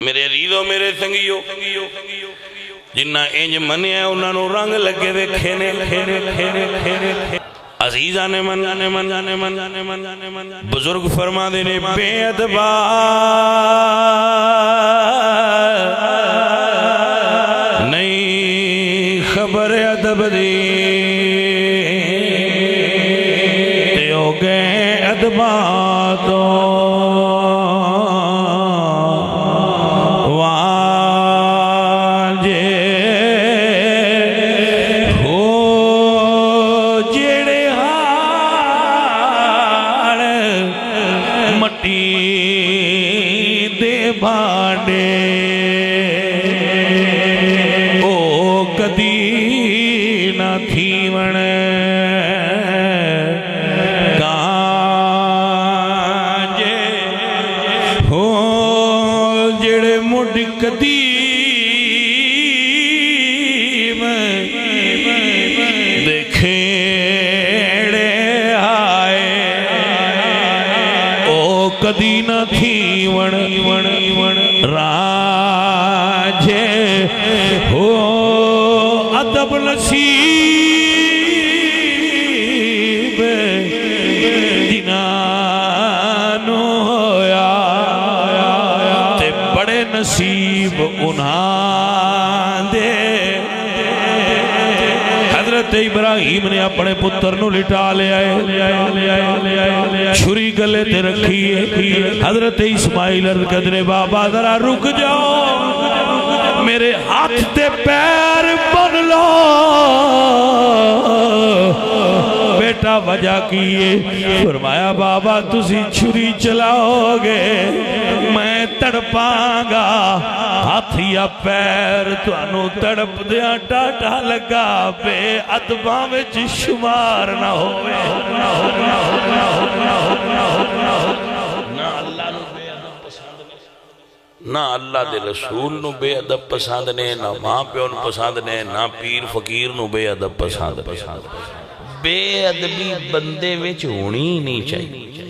میرے عزیزو میرے سنگیو جنہ انج منیا انہاں نو رنگ لگے دے کھینے عزیزان من بزرگ فرما دینے بے ادبا نہیں خبر ادب دی تیو گئے ادبا تو کدی نہ تھی ون راجے ہو ادب نصیب جنانو ہویا تے بڑے نصیب انہاں دے حضرت ابراہیم نے اپنے پتر نو لٹا لے آئے چھری گلے تے رکھی ہے حضرت اسماعیل عرض کردے بابا ذرا رک جاؤ میرے ہاتھ تے پیر بن لو بیٹا وجہ کیے فرمایا بابا تسی چھری چلاؤ گے میں تڑپاں گا ہاتھ یا پیر تو انو تڑپ دیا ٹاٹا لگا بے ادباں وچ شمار نہ ہوئے نہ اللہ دے رسول نو بے ادب پسند نے نہ ماں پیو نو پسند نے نہ پیر فقیر نو بے ادب پسند بے ادبی بندے وچ ہونی نہیں چاہیے